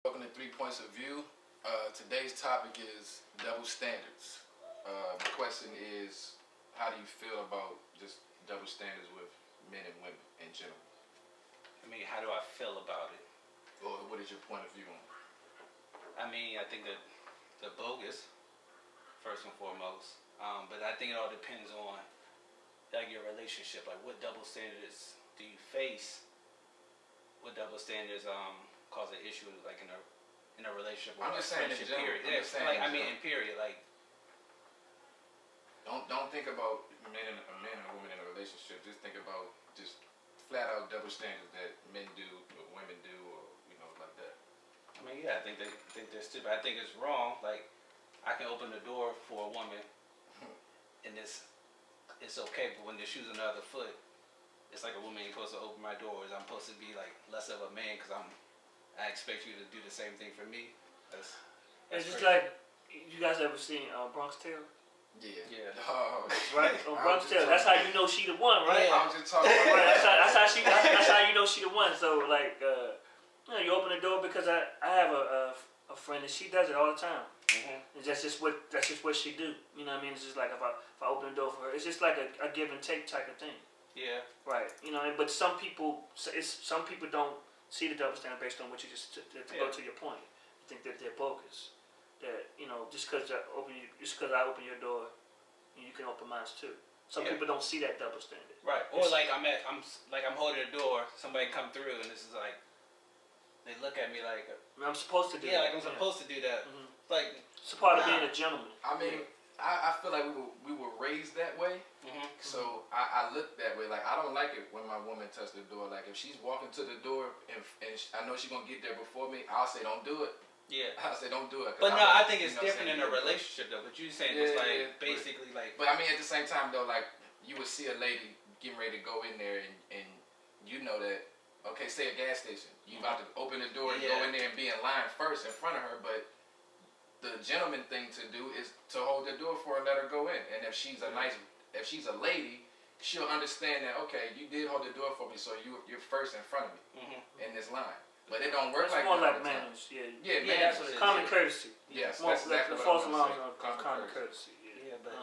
Welcome to 3 Points of View. Today's topic is double standards. My question is, how do you feel about just double standards with men and women in general? I mean, how do I feel about it? Or what is your point of view on it? I mean, I think that they're bogus, first and foremost. But I think it all depends on like your relationship. Like, what double standards do you face? What double standards cause an issue like in a relationship or I'm a just saying in friendship general. period? I'm just saying like in I mean, general. in period, like Don't think about a man and a woman in a relationship. Just think about just flat out double standards that men do or women do, or like that. I mean, yeah, I think they're stupid. I think it's wrong. Like, I can open the door for a woman, and it's okay. But when the shoe's on the other foot, it's like a woman ain't supposed to open my doors. I'm supposed to be like less of a man because I expect you to do the same thing for me. That's It's just crazy. like, you guys ever seen Bronx Tale? Yeah. Yeah. Oh, Right? On Bronx Tale, that's how you know she the one, right? I was just talking about Right, that. that's how you know she the one. So like, you open the door because I have a friend and she does it all the time. Mm-hmm. And that's just what she do. You know what I mean? It's just like if I open the door for her, it's just like a give and take type of thing. Yeah. Right. But some people don't see the double standard based on what you just to go to your point. Think that they're bogus. That just because I open your door, you can open mine too. Some people don't see that double standard. Right. Or like I'm holding the door, somebody come through, and this is like they look at me like I'm supposed to do. like I'm supposed to do that. Mm-hmm. Like it's a part of being a gentleman. I mean, I feel like we were raised that way. mm-hmm. So I look that way. Like, I don't like it when my woman touches the door. Like, if she's walking to the door and I know she's gonna get there before me, I'll say don't do it. Yeah. I'll say don't do it. But no, I think it's different in a relationship though. But you're saying it's like basically like. But I mean, at the same time though, like you would see a lady getting ready to go in there and you know that, okay, say a gas station, you about to open the door and go in there and be in line first in front of her, but the gentleman thing to do is to hold the door for her and let her go in. And if she's if she's a lady, she'll understand that, okay, you did hold the door for me, so you're first in front of me in this line. But it don't work It's like more that. like manners, Yeah, that's manners. what it is. common courtesy. Yes, More that's exactly the what false I'm alarms saying. of common courtesy. Yeah, but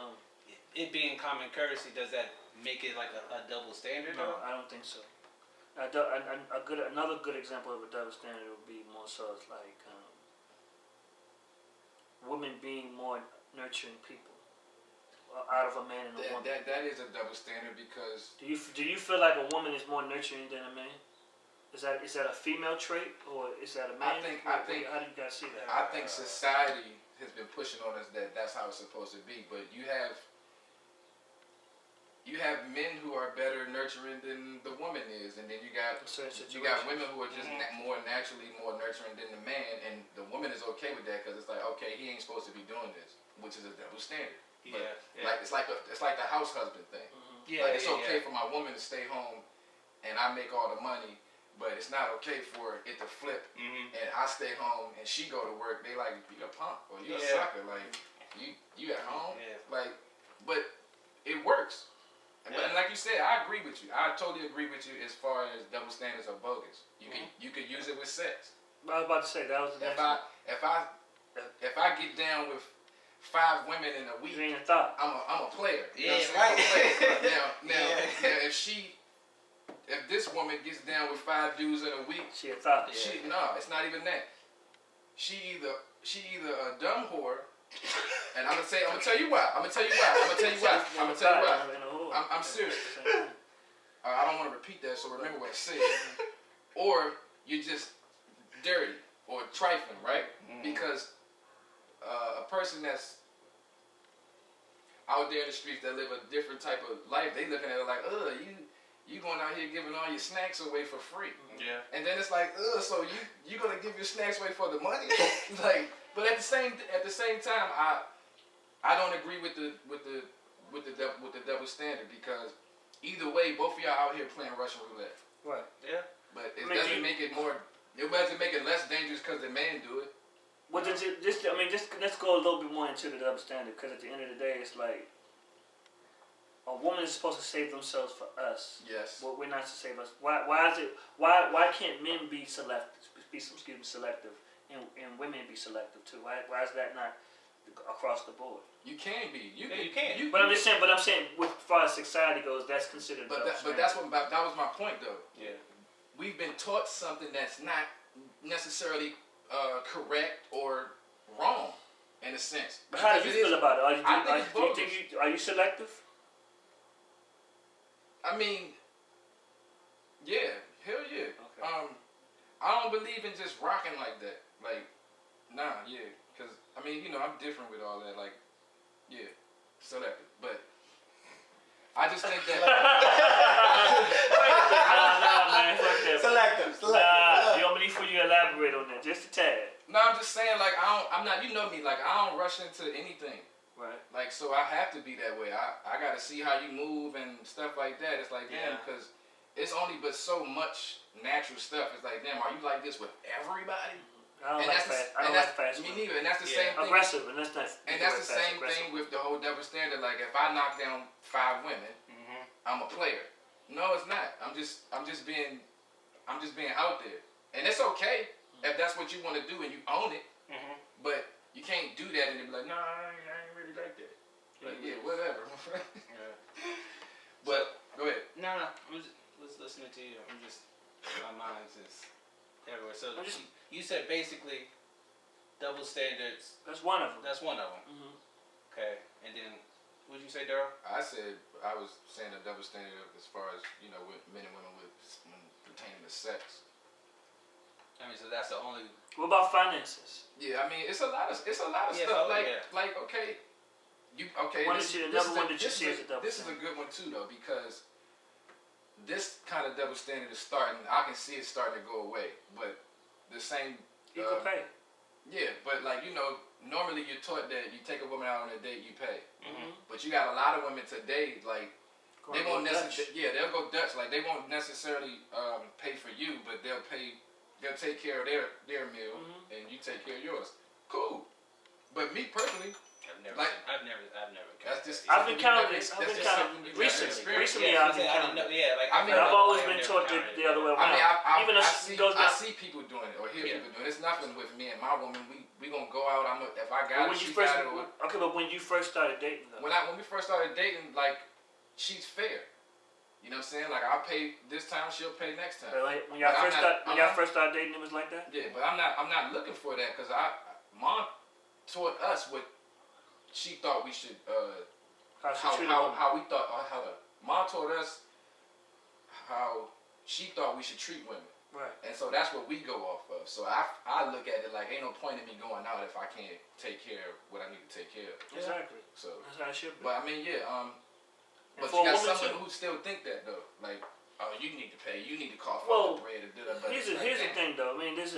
it being common courtesy, does that make it like a double standard? No, I don't think so. Another good example of a double standard would be more so it's like women being more nurturing people out of a man and a woman. That is a double standard because Do you feel like a woman is more nurturing than a man? Is that a female trait or is that a man? I think How do you guys see that? I think society has been pushing on us that that's how it's supposed to be. But you have men who are better nurturing than the woman is, and then you got women who are just more naturally more nurturing than the man, and the woman is okay with that because it's like, okay, he ain't supposed to be doing this, which is a double standard. But like it's like the house husband thing. Like, it's okay for my woman to stay home and I make all the money, but it's not okay for it to flip and I stay home and she go to work. They like, you a punk or you a sucker, like you at home, like, but it works. And like you said, I agree with you. I totally agree with you as far as double standards are bogus. You could use it with sex. I was about to say that was the next one. If I get down with 5 women in a week, You ain't a thought. I'm a player. You Yeah, know what I'm saying? right. Now if this woman gets down with 5 dudes in a week, She a thought. no, it's not even that. She either a dumb whore, and I'm gonna tell you why. I'm serious. I don't want to repeat that, so remember what I said. Or you're just dirty or trifling, right? Because a person that's out there in the streets that live a different type of life, they looking at it like, you going out here giving all your snacks away for free. Yeah. And then it's like, so you gonna give your snacks away for the money? Like, but at the same time, I don't agree with the double standard because either way, both of y'all out here playing Russian roulette. Right. Yeah. But it doesn't make it more. It doesn't make it less dangerous because the man do it. Well, let's go a little bit more into the double standard because at the end of the day, it's like a woman is supposed to save themselves for us. Yes. Well, we're not to save us. Why can't men be selective and women be selective too? Why is that not across the board? You can be. You can. But I'm saying, with as far as society goes, that's considered. But that was my point though. Yeah. We've been taught something that's not necessarily correct or wrong in a sense. But how do you feel about it? Are you selective? I mean, yeah, hell yeah. Okay. I don't believe in just rocking like that. Like, nah, yeah, because I mean, I'm different with all that. Like, yeah, selective, but I just think that. Nah, man, fuck that. Selective. Nah, you want me for you to elaborate on that just a tad. No, I'm just saying, like, I'm not, you know me, like, I don't rush into anything. Right. Like, so I have to be that way. I got to see how you move and stuff like that. It's like, damn, because it's only but so much natural stuff. It's like, damn, are you like this with everybody? I don't like fast. Me neither. And that's the same thing. Aggressive, and that's not. And that's the same thing with the whole double standard. Like, if I knock down 5 women, I'm a player. No, it's not. I'm just being out there. And it's okay if that's what you want to do and you own it. But you can't do that and then be like, nah, I ain't really like that. Like, yeah, whatever. But go ahead. No, I'm just listening to you. My mind's just everywhere. So you said basically double standards. That's one of them. That's one of them. Okay, and then what did you say, Daryl? I was saying a double standard as far as with men and women when pertaining to sex. I mean, so that's the only. What about finances? Yeah, I mean it's a lot of stuff like okay. Another one that you see as a double standard. This is a good one too though, because this kind of double standard is starting. I can see it starting to go away, but the same equal pay. Yeah, but like normally you're taught that you take a woman out on a date, you pay. But you got a lot of women today like they won't necessarily. Yeah, they'll go Dutch. Like they won't necessarily pay for you, but they'll take care of their meal and you take care of yours. Cool. But me personally. I've never. That's just. I've encountered this. Recently, I've encountered. I've always been taught the other way around. I mean, I see people doing it or hear people doing it. It's nothing with me and my woman. We gonna go out. If I got it, she got it. Okay, but when you first started dating, though. When we first started dating, like she's fair. You know what I'm saying? Like I'll pay this time, she'll pay next time. Like, when y'all first started dating, it was like that. Yeah, but I'm not looking for that because Mom taught us what she thought we should Mom taught us how she thought we should treat women. Right. And so that's what we go off of. So I look at it like ain't no point in me going out if I can't take care of what I need to take care of. Exactly. So that's how it should be. But I mean, yeah, but you got someone who still think that though. Like, oh, you need to pay, you need to cough off the bread and do that. But here's the thing though. I mean, there's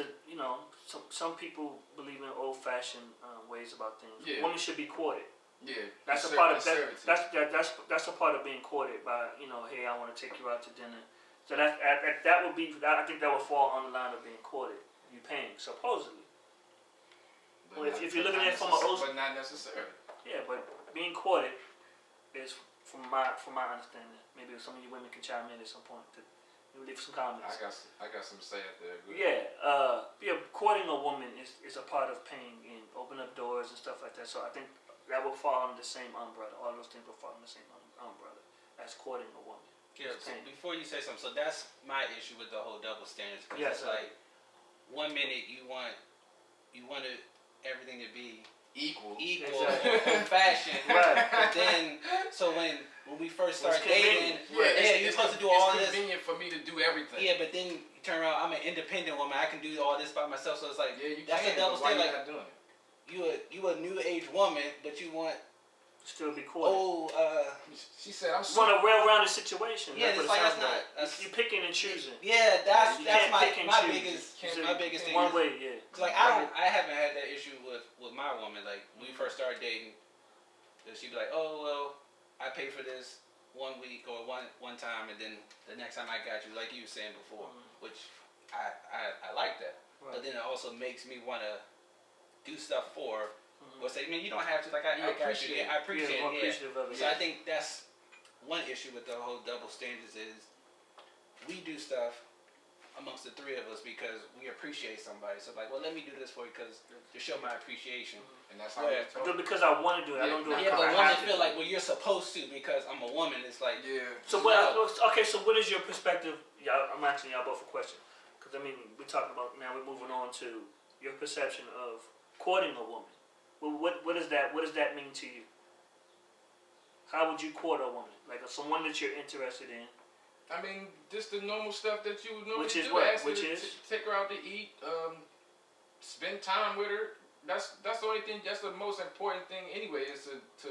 some people believe in old fashioned ways about things. Yeah. Women should be courted. Yeah. That's a part of that's a part of being courted by hey, I want to take you out to dinner. So that would be I think that would fall on the line of being courted. You paying supposedly. Well, if you're looking at it from but not necessarily. Yeah, but being courted is from my understanding. Maybe some of you women can chime in at some point. Maybe leave some comments. I got some to say at there. Courting a woman is a part of paying and open up doors and stuff like that. So I think that will fall under the same umbrella. All those things will fall under the same umbrella as courting a woman. Yeah, so before you say something, so that's my issue with the whole double standards. Yes, it's like 1 minute you want everything to be equal in fashion, right? But then, so when we first started dating, you're supposed to do all this. It's convenient for me to do everything. Yeah, but then you turn around, I'm an independent woman. I can do all this by myself. So it's like that's a double standard. Like you a new age woman, but you want still be courted. She said, "I'm want a well-rounded situation." Yeah, it's like you're picking and choosing. Yeah, that's my biggest thing. One way, yeah. Cause like I haven't had that issue with my woman. Like when we first started dating, she'd be like, "Oh well, I pay for this 1 week or one time, and then the next time I got you," like you were saying before, which I like that. Right. But then it also makes me want to do stuff for her. Or say, man, you don't have to. Like I appreciate it. I appreciate it. So I think that's one issue with the whole double standards is we do stuff amongst the three of us because we appreciate somebody. So like, well, let me do this for you because to show my appreciation. And that's how I do it because I want to do it. I don't do it Yeah, because but I women have to. feel like, well, you're supposed to because I'm a woman. It's like, So what? Okay, so what is your perspective? Y'all, I'm asking y'all both a question because I mean we're talking about now. We're moving on to your perception of courting a woman. Well, what does that mean to you? How would you court a woman? Like someone that you're interested in. I mean, just the normal stuff that you would normally Which is do. what? Ask her to take her out to eat, spend time with her. That's the only thing. That's the most important thing anyway. Is to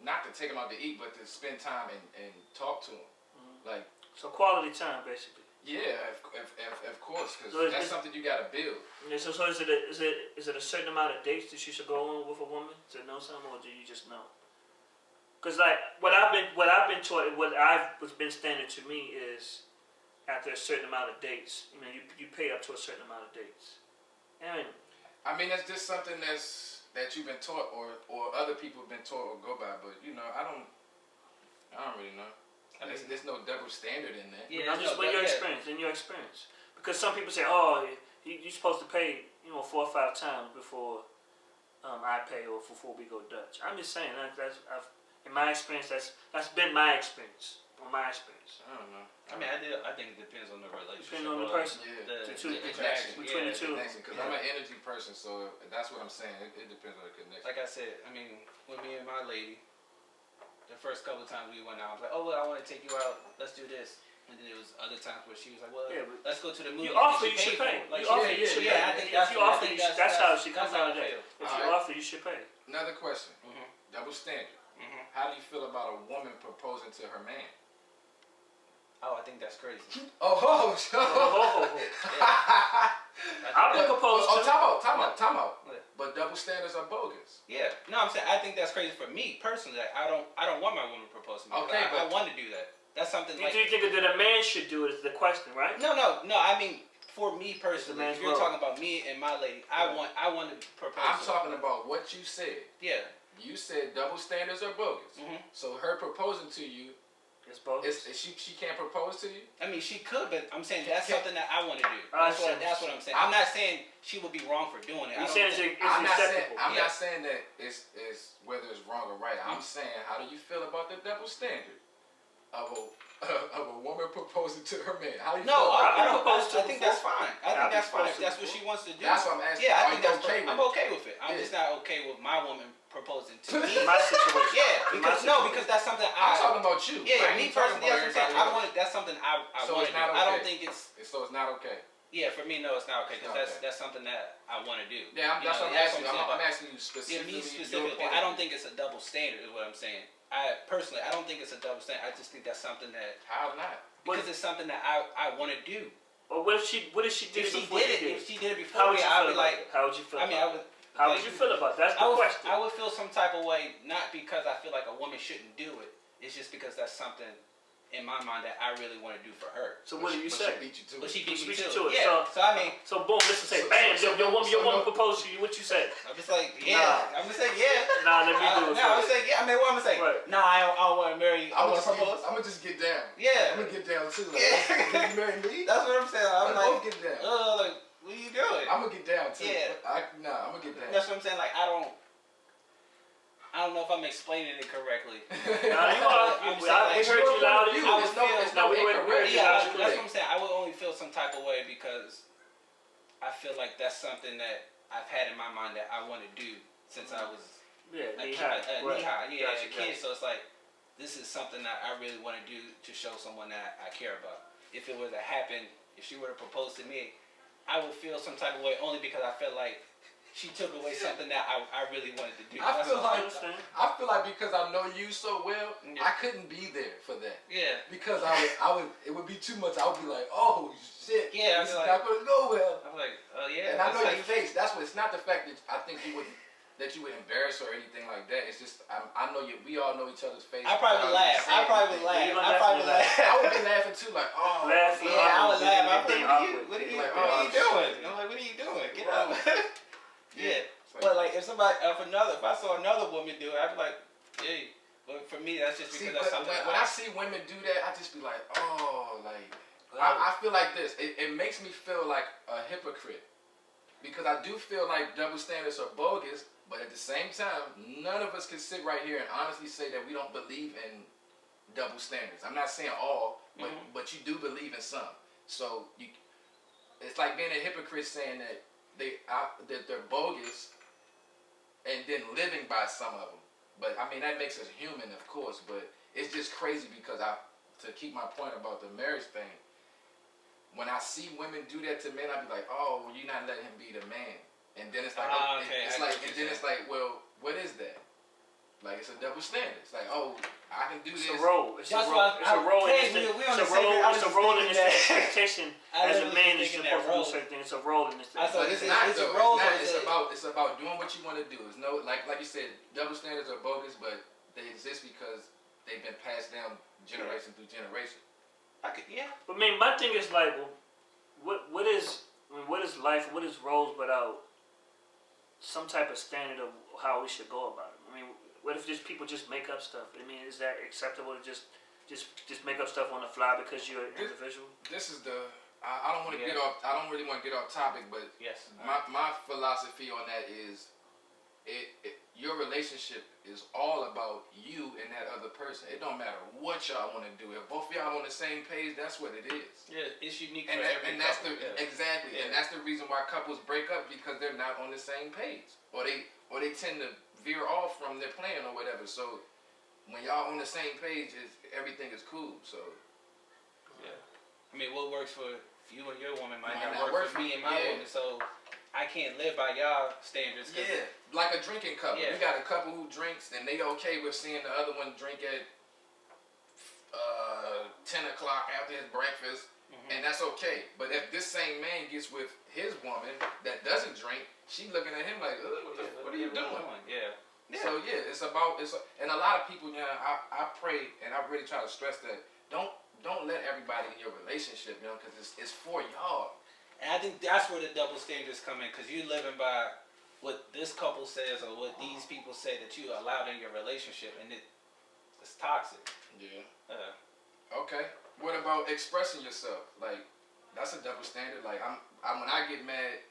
not to take them out to eat, but to spend time and talk to them. Like so, quality time, basically. Yeah, of course, because So that's something you gotta build. Yeah, so is it a certain amount of dates that you should go on with a woman to know something, or do you just know? Because like what I've been taught, what was been standard to me is after a certain amount of dates, you pay up to a certain amount of dates. I mean, that's just something that you've been taught, or other people have been taught or go by. But I don't really know. There's no double standard in that. Yeah, just in your experience. Because some people say, oh, you're supposed to pay 4 or 5 times before I pay or before we go Dutch. I'm just saying in my experience, that's been my experience. I don't know. I think it depends on the relationship. Depending on the person. Yeah. The connection between the two. Because I'm an energy person, so that's what I'm saying. It depends on the connection. Like I said, I mean, with me and my lady, the first couple of times we went out, I was like, oh, well, I want to take you out. Let's do this. And then there was other times where she was like, well, let's go to the movie. You offer, you should pay. Like, you should pay. I think if you offer, that's how she comes comes out of that. If you offer, you should pay. Another question. Double standard. How do you feel about a woman proposing to her man? Oh, I think that's crazy. I would propose to. Time out. But double standards are bogus. Yeah. No, I'm saying I think that's crazy for me personally. Like, I don't want my woman to propose to me. Okay, I want to do that. That's something Do you think that a man should do it is the question, right? No. I mean, for me personally, if you're talking about me and my lady, I want to propose. I'm talking about what you said. Yeah. You said double standards are bogus. So her proposing to you, it's bogus. She can't propose to you? I mean, she could, but I'm saying that's something that I want to do. That's what I'm saying. I'm not saying she would be wrong for doing it. I'm not saying that it's whether it's wrong or right. I'm saying, how do you feel about the double standard of a woman proposing to her man? How do you feel? I think that's fine. I think that's fine. If that's what she wants to do. That's what I'm asking. Yeah, I think that's okay. I'm okay with it. I'm just not okay with my woman proposing to me. My situation. Yeah, because that's something I'm talking about you. Yeah, me personally, that's what I'm saying. That's something I want to do. Okay. I don't think it's. So it's not okay. Yeah, for me, no, it's not okay because that's something that I want to do. Yeah, that's what I'm asking. I'm asking you specifically. Yeah, me specifically. I don't think it's a double standard. Is what I'm saying. I don't think it's a double standard. I just think that's something that. How not? Because it's something that I want to do. Or what if she did it before you did? If she did it before me, I'd be like, how would you feel? How would you feel about that? That's the question. I would feel some type of way, not because I feel like a woman shouldn't do it. It's just because that's something in my mind that I really want to do for her. So what do you say? She beat you to it. Yeah. So I mean. So boom, let's say bam, your woman proposed to you. What you say? I'm just like, yeah. I'm just like, yeah. Nah, let me do it. I'm just like, yeah. I mean, what I'm gonna say? Right. Nah, I don't want to marry you. I want to propose. I'm gonna just get down. Yeah. I'm gonna get down too. Like, Yeah. you marry me? That's what I'm saying. I'm like, get down. like, what are you doing? I'm gonna get down too. Yeah. I'm gonna get down. That's what I'm saying. Like, I don't know if I'm explaining it correctly. Nah, you are. I heard you loud. It's no incorrect. Yeah, that's what I'm saying. I would only feel some type of way because I feel like that's something that I've had in my mind that I want to do since I was a kid. So it's like, this is something that I really want to do to show someone that I care about. If it were to happen, if she were to propose to me, I would feel some type of way only because I felt like she took away something that I really wanted to do. I feel like because I know you so well, I couldn't be there for that. Yeah. Because it would be too much. I would be like, oh shit. Yeah. This is not gonna go well. I'm like, oh yeah. And I know your face. That's what. It's not the fact that I think you would embarrass her or anything like that. It's just I know you. We all know each other's face. I probably laugh. I would be laughing too, like, oh. Laughing. Yeah, I would laugh. I'm like, what are you doing? I'm like, what are you doing? Get out. Yeah, but like if I saw another woman do it, I'd be like, hey. But for me, that's just because that's something. When I see women do that, I just be like, oh, like. I feel like this. It makes me feel like a hypocrite. Because I do feel like double standards are bogus, but at the same time, none of us can sit right here and honestly say that we don't believe in double standards. I'm not saying all, but you do believe in some. So it's like being a hypocrite saying that that they're bogus and then living by some of them. But I mean that makes us human, of course. But it's just crazy because to keep my point about the marriage thing. When I see women do that to men, I be like, oh, well, you're not letting him be the man. And then it's like, it's like, well, what is that? Like it's a double standard. It's like, oh, I can do this. It's a role. It's a role in this expectation as a man is supposed to do certain things. It's a role in this thing. But it's not. It's about doing what you want to do. It's no like you said, double standards are bogus, but they exist because they've been passed down generation through generation. But I mean, my thing is like, well, what is life? What is roles without some type of standard of how we should go about it? I mean, what if just people just make up stuff? I mean, is that acceptable to just make up stuff on the fly because you're an individual? This is I don't want to get off. I don't really want to get off topic, but yes, my philosophy on that is, your relationship is all about you and that other person. It don't matter what y'all want to do. If both of y'all on the same page, that's what it is. Yeah, it's unique. And that's exactly, and that's the reason why couples break up because they're not on the same page, or they tend to veer off from their plan or whatever. So when y'all on the same page, everything is cool. So I mean, what works for you and your woman might not work for me and my woman. So I can't live by y'all standards. Like a drinking couple. You got a couple who drinks and they okay with seeing the other one drink at 10 o'clock after his breakfast, and that's okay. But if this same man gets with his woman that doesn't drink, she looking at him like, what are you doing? So it's about and a lot of people, I pray and I really try to stress that don't let everybody in your relationship, because it's for y'all. And I think that's where the double standards come in, because you're living by what this couple says or what these people say that you allowed in your relationship, and it's toxic. Yeah. Okay. What about expressing yourself? Like, that's a double standard. Like, when I get mad,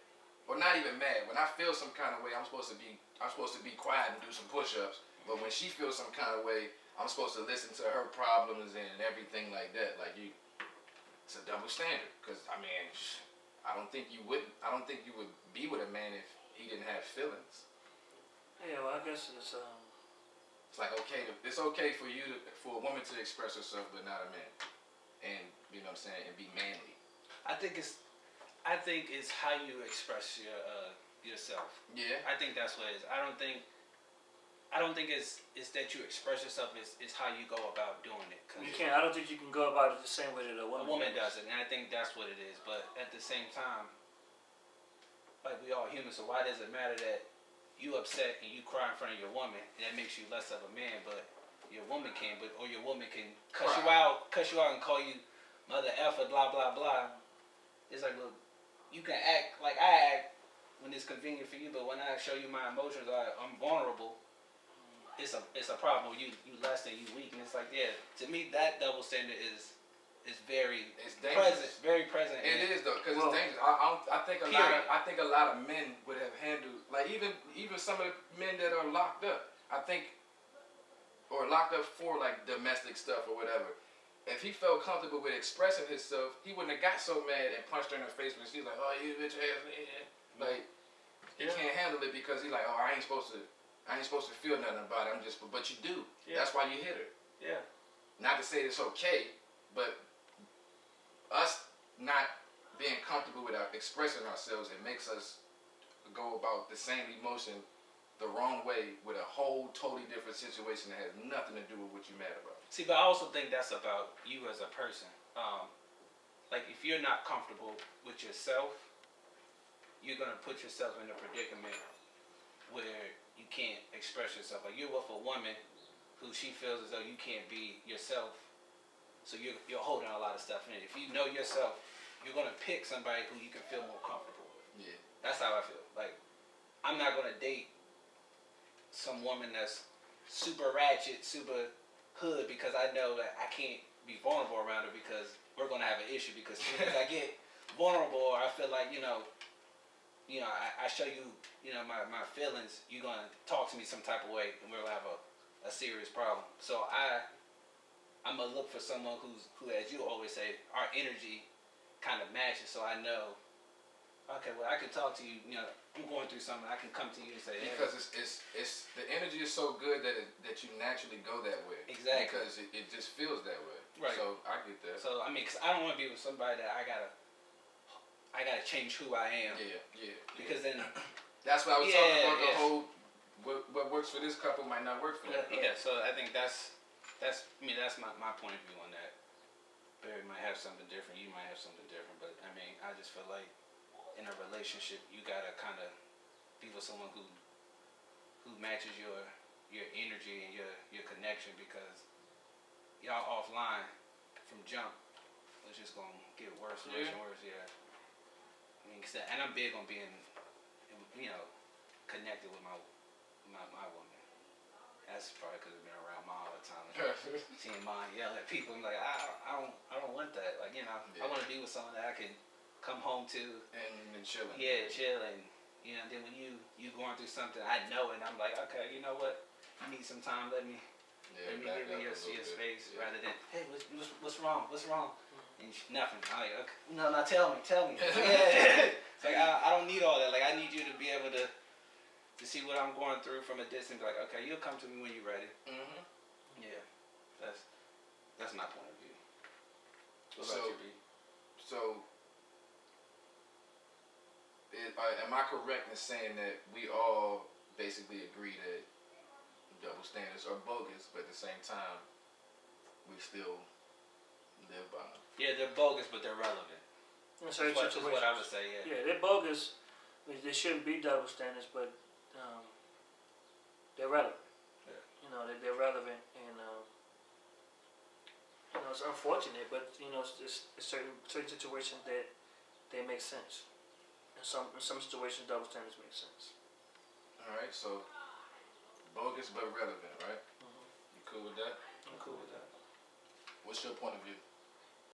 or not even mad, when I feel some kind of way, I'm supposed to be quiet and do some push-ups. But when she feels some kind of way, I'm supposed to listen to her problems and everything like that. Like it's a double standard. Because I mean, I don't think you would be with a man if he didn't have feelings. Yeah, well, I guess it's like it's okay for a woman to express herself, but not a man, and you know what I'm saying, and be manly. I think it's how you express yourself. Yeah. I think that's what it is. I don't think it's that you express yourself. It's how you go about doing it. You can't. I don't think you can go about it the same way that a woman does it, and I think that's what it is. But at the same time, like we all human, so why does it matter that you upset and you cry in front of your woman? And that makes you less of a man, but your woman can, or your woman can cuss you out and call you mother effer, blah blah blah. It's like, look, you can act like I act when it's convenient for you, but when I show you my emotions, I'm vulnerable. It's a problem. You less than, you weak, and it's like, to me that double standard is very present. It is though, because it's dangerous. I think a lot of men would have handled, like even some of the men that are locked up, or locked up for like domestic stuff or whatever. If he felt comfortable with expressing himself, he wouldn't have got so mad and punched her in her face when she's like, "Oh, you bitch ass man." Like he can't handle it because he's like, "Oh, I ain't supposed to feel nothing about it. But you do. That's why you hit her." Yeah. Not to say it's okay, but us not being comfortable with expressing ourselves, it makes us go about the same emotion the wrong way with a whole totally different situation that has nothing to do with what you're mad about. See, but I also think that's about you as a person. Like if you're not comfortable with yourself, you're gonna put yourself in a predicament where you can't express yourself. Like you're with a woman who she feels as though you can't be yourself, so you're holding a lot of stuff in it. If you know yourself, you're gonna pick somebody who you can feel more comfortable with. Yeah. That's how I feel. Like I'm not gonna date some woman that's super ratchet, super hood because I know that I can't be vulnerable around her because we're gonna have an issue. Because as soon as I get vulnerable, or I feel like I show you, my feelings, you're gonna talk to me some type of way, and we'll have a serious problem. So I'm gonna look for someone who, as you always say, our energy kind of matches. So I know, okay, well, I can talk to you. I'm going through something. I can come to you and say, hey. Because it's the energy is so good that you naturally go that way. Exactly. Because it just feels that way. Right. So I get that. So because I don't want to be with somebody that I gotta change who I am. Yeah. Because then. That's why I was talking about the whole what works for this couple might not work for that. Yeah. So I think that's my point of view on that. Barry might have something different. You might have something different. But I just feel like in a relationship, you gotta kind of be with someone who matches your energy and your connection, because y'all offline from jump, it's just gonna get worse and worse and worse. Yeah. And I'm big on being, connected with my woman. That's probably because I've been around mom all the time. Seeing mom yell at people, I'm like, I don't want that. Like, I want to be with someone that I can come home to and chilling. Yeah, chilling. And then when you going through something, I know it. And I'm like, okay, you know what? You need some time. Let me give you your space rather than, hey, what's wrong? What's wrong? And nothing. I'm like, okay, no, tell me. Yeah. It's like I don't need all that. Like, I need you to be able to see what I'm going through from a distance. Like, okay, you'll come to me when you're ready. Mm-hmm. Yeah, that's my point of view. What So, about you, B? So, am I correct in saying that we all basically agree that double standards are bogus, but at the same time, we still live by them? Yeah, they're bogus, but they're relevant. In certain That's situations. what I would say, yeah. Yeah, they're bogus. There shouldn't be double standards, but they're relevant. Yeah. They're relevant, and it's unfortunate, but it's certain situations that they make sense. In some situations, double standards make sense. All right, so bogus but relevant, right? Mm-hmm. You cool with that? I'm cool with that. What's your point of view?